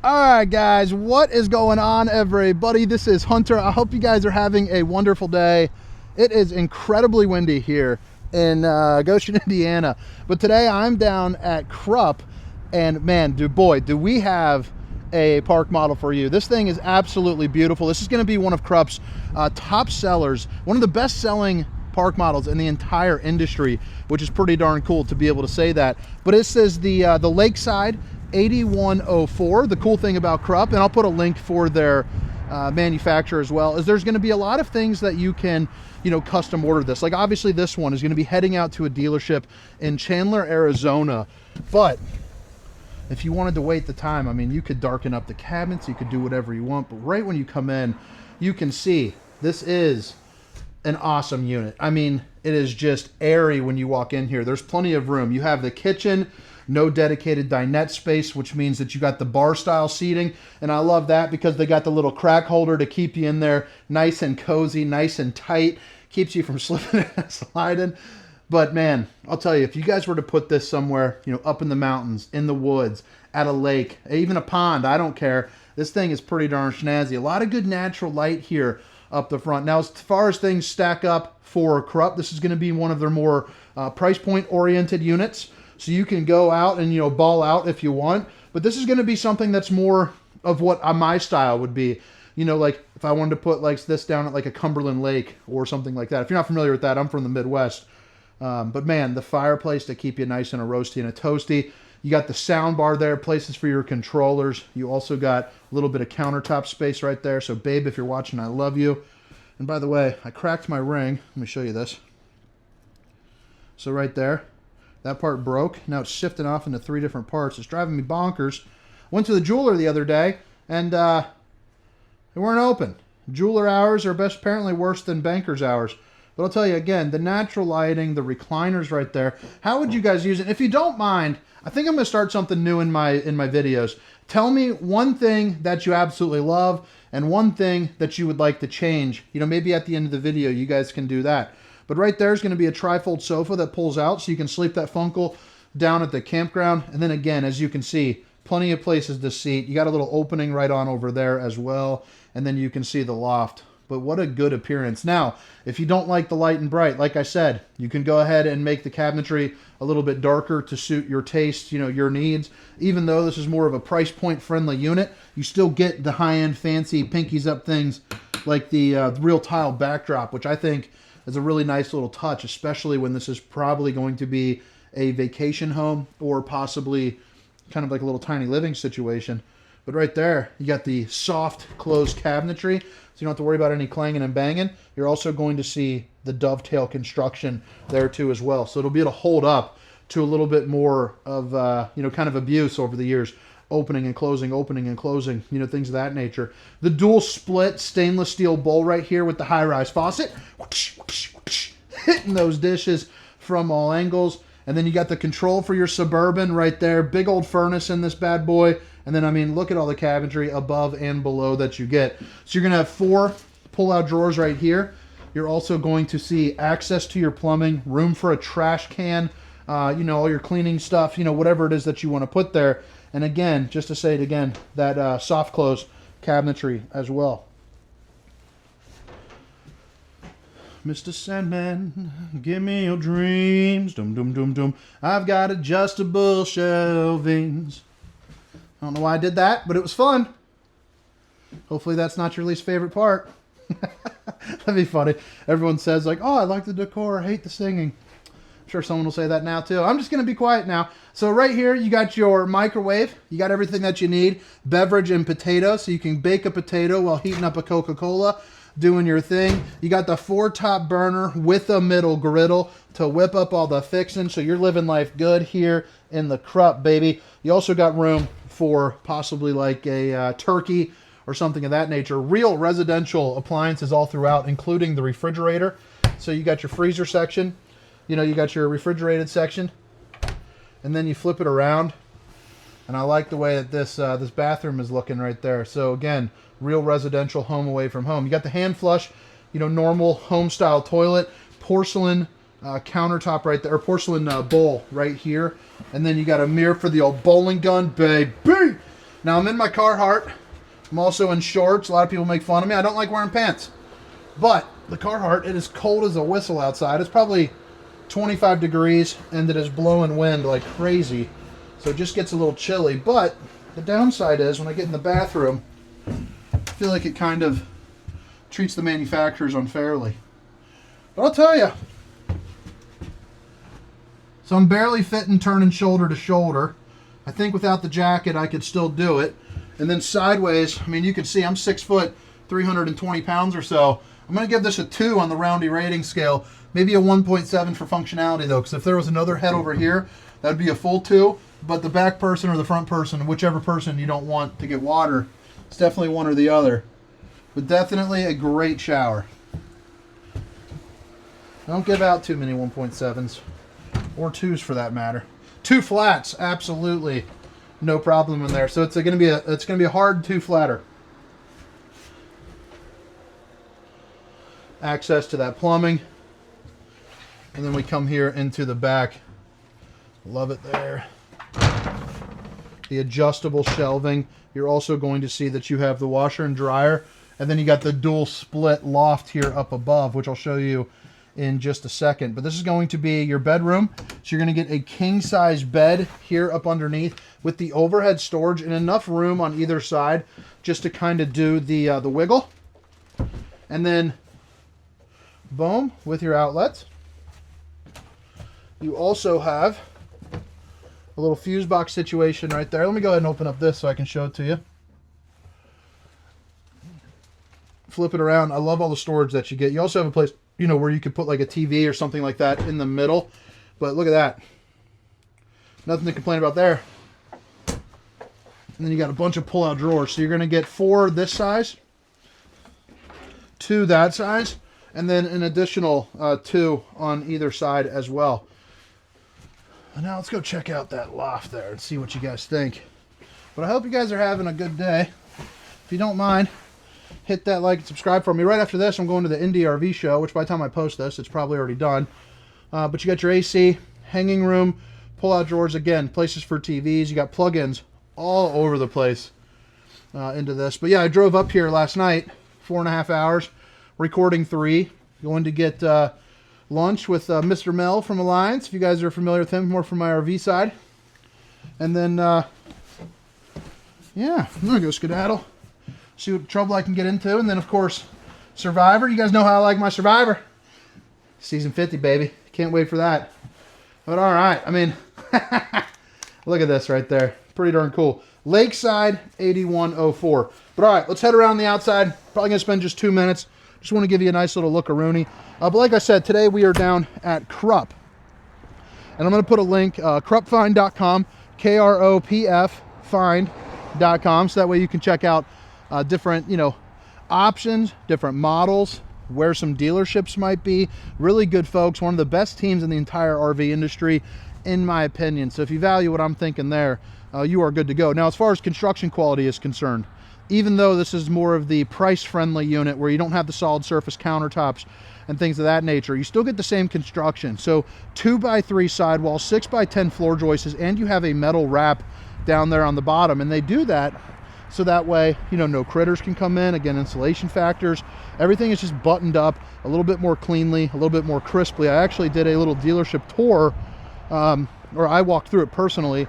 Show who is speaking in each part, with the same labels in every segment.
Speaker 1: Alright guys, what is going on everybody? This is Hunter. I hope you guys are having a wonderful day. It is incredibly windy here in Goshen, Indiana. But today I'm down at Kropf, and man, do we have a park model for you. This thing is absolutely beautiful. This is going to be one of Kropf's top sellers, one of the best selling park models in the entire industry, which is pretty darn cool to be able to say that. But this is the Lakeside 8104. The cool thing about Kropf, and I'll put a link for their manufacturer as well, is there's going to be a lot of things that you can, custom order this. Like obviously this one is going to be heading out to a dealership in Chandler, Arizona. But if you wanted to wait the time, I mean, you could darken up the cabinets, you could do whatever you want. But right when you come in, you can see this is an awesome unit. I mean, it is just airy when you walk in here. There's plenty of room. You have the kitchen, no dedicated dinette space, which means that you got the bar style seating. And I love that because they got the little crack holder to keep you in there nice and cozy, nice and tight, keeps you from slipping and sliding. But man, I'll tell you, if you guys were to put this somewhere, up in the mountains, in the woods, at a lake, even a pond, I don't care. This thing is pretty darn snazzy. A lot of good natural light here up the front. Now, as far as things stack up for Kropf, this is going to be one of their more price point oriented units. So you can go out and, ball out if you want. But this is going to be something that's more of what my style would be. Like if I wanted to put like this down at like a Cumberland Lake or something like that. If you're not familiar with that, I'm from the Midwest. But man, the fireplace to keep you nice and a roasty and a toasty. You got the sound bar there, places for your controllers. You also got a little bit of countertop space right there. So babe, if you're watching, I love you. And by the way, I cracked my ring. Let me show you this. So right there, that part broke. Now it's shifting off into 3 different parts. It's driving me bonkers. Went to the jeweler the other day, and they weren't open. Jeweler hours are apparently worse than banker's hours. But I'll tell you again, the natural lighting, the recliners right there. How would you guys use it? If you don't mind, I think I'm going to start something new in my videos. Tell me one thing that you absolutely love and one thing that you would like to change. Maybe at the end of the video, you guys can do that. But right there is going to be a trifold sofa that pulls out so you can sleep that funkle down at the campground. And then again, as you can see, plenty of places to seat. You got a little opening right on over there as well. And then you can see the loft. But what a good appearance. Now, if you don't like the light and bright, like I said, you can go ahead and make the cabinetry a little bit darker to suit your taste, your needs. Even though this is more of a price point friendly unit, you still get the high-end fancy pinkies up things like the real tile backdrop, which I think is a really nice little touch, especially when this is probably going to be a vacation home or possibly kind of like a little tiny living situation. But right there, you got the soft closed cabinetry, so you don't have to worry about any clanging and banging. You're also going to see the dovetail construction there too as well. So it'll be able to hold up to a little bit more of, kind of abuse over the years. Opening and closing, things of that nature. The dual split stainless steel bowl right here with the high-rise faucet. Hitting those dishes from all angles. And then you got the control for your Suburban right there. Big old furnace in this bad boy. And then, I mean, look at all the cabinetry above and below that you get. So you're going to have 4 pull-out drawers right here. You're also going to see access to your plumbing, room for a trash can, all your cleaning stuff, whatever it is that you want to put there. And again, just to say it again, that soft close cabinetry as well. Mr. Sandman, give me your dreams. Dum, dum, dum, dum. I've got adjustable shelvings. I don't know why I did that, but it was fun. Hopefully that's not your least favorite part. That'd be funny. Everyone says like, oh, I like the decor, I hate the singing. I'm sure someone will say that now too. I'm just going to be quiet now. So right here, you got your microwave. You got everything that you need. Beverage and potato, so you can bake a potato while heating up a Coca-Cola, doing your thing. You got the 4-top burner with a middle griddle to whip up all the fixing, so you're living life good here in the Kropf, baby. You also got room for possibly like a turkey or something of that nature. Real residential appliances all throughout, including the refrigerator. So you got your freezer section. You got your refrigerated section, and then you flip it around. And I like the way that this bathroom is looking right there. So again, real residential home away from home. You got the hand flush, normal home style toilet, porcelain countertop right there, or porcelain bowl right here. And then you got a mirror for the old bowling gun, baby. Now I'm in my Carhartt. I'm also in shorts. A lot of people make fun of me. I don't like wearing pants. But the Carhartt, it is cold as a whistle outside. It's probably 25 degrees and it is blowing wind like crazy. So it just gets a little chilly. But the downside is when I get in the bathroom, I feel like it kind of treats the manufacturers unfairly. But I'll tell you. So I'm barely fitting turning shoulder to shoulder. I think without the jacket I could still do it. And then sideways, I mean, you can see I'm 6 foot, 320 pounds or so. I'm going to give this a 2 on the Roundy rating scale. Maybe a 1.7 for functionality though, because if there was another head over here, that would be a full 2. But the back person or the front person, whichever person you don't want to get water, it's definitely one or the other. But definitely a great shower. Don't give out too many 1.7s or 2s for that matter. 2 flats, absolutely no problem in there. So it's going to be a hard 2 flatter. Access to that plumbing, and then we come here into the back. Love it there. The adjustable shelving. You're also going to see that you have the washer and dryer, and then you got the dual split loft here up above, which I'll show you in just a second. But this is going to be your bedroom. So you're going to get a king size bed here up underneath with the overhead storage and enough room on either side just to kind of do the wiggle. And then boom, with your outlets. You also have a little fuse box situation right there. Let me go ahead and open up this so I can show it to you. Flip it around. I love all the storage that you get. You also have a place, you know, where you could put like a TV or something like that in the middle. But look at that. Nothing to complain about there. And then you got a bunch of pull-out drawers. So you're going to get 4 this size, 2 that size, and then an additional 2 on either side as well. And now let's go check out that loft there and see what you guys think. But I hope you guys are having a good day. If you don't mind, hit that like and subscribe for me. Right after this, I'm going to the Indy RV show, which by the time I post this, it's probably already done. But you got your AC, hanging room, pull-out drawers, again, places for TVs. You got plug-ins all over the place into this. But yeah, I drove up here last night, 4.5 hours, recording 3, going to get lunch with Mr. Mel from Alliance, if you guys are familiar with him, more from my RV side. And then, yeah, I'm going to go skedaddle, see what trouble I can get into. And then, of course, Survivor. You guys know how I like my Survivor. Season 50, baby. Can't wait for that. But all right, I mean, look at this right there. Pretty darn cool. Lakeside 8104. But all right, let's head around the outside. Probably going to spend just 2 minutes. Just want to give you a nice little look-a-rooney. But like I said, today we are down at Kropf. And I'm going to put a link, kropffind.com, K-R-O-P-F find.com. So that way you can check out different, you know, options, different models, where some dealerships might be. Really good folks. One of the best teams in the entire RV industry, in my opinion. So if you value what I'm thinking there, you are good to go. Now, as far as construction quality is concerned, even though this is more of the price-friendly unit where you don't have the solid surface countertops and things of that nature, you still get the same construction. So 2x3 sidewalls, 6x10 floor joists, and you have a metal wrap down there on the bottom. And they do that so that way, you know, no critters can come in. Again, insulation factors, everything is just buttoned up a little bit more cleanly, a little bit more crisply. I actually did a little dealership tour, or I walked through it personally,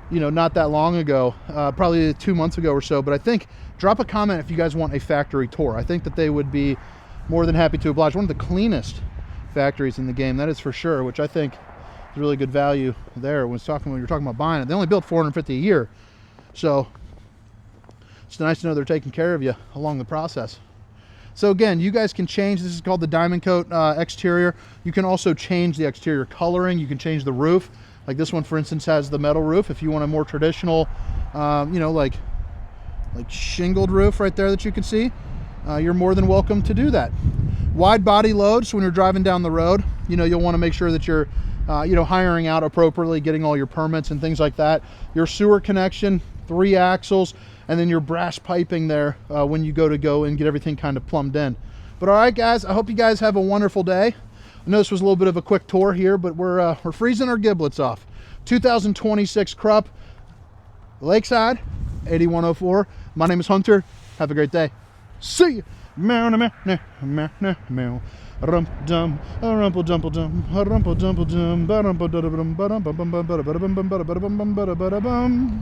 Speaker 1: you know, not that long ago, probably 2 months ago or so. But I think, drop a comment if you guys want a factory tour. I think that they would be more than happy to oblige. One of the cleanest factories in the game, that is for sure, which I think is really good value there when you're talking about buying it. They only build 450 a year, so it's nice to know they're taking care of you along the process. So again, you guys can change, this is called the Diamond Coat exterior. You can also change the exterior coloring. You can change the roof. Like this one, for instance, has the metal roof. If you want a more traditional, you know, like shingled roof right there that you can see, you're more than welcome to do that. Wide body load, so when you're driving down the road, you know, you'll want to make sure that you're, you know, hiring out appropriately, getting all your permits and things like that. Your sewer connection, 3 axles, and then your brass piping there when you go and get everything kind of plumbed in. But all right, guys, I hope you guys have a wonderful day. I know this was a little bit of a quick tour here, but we're freezing our giblets off. 2026 Kropf Lakeside 8104. My name is Hunter. Have a great day. See you.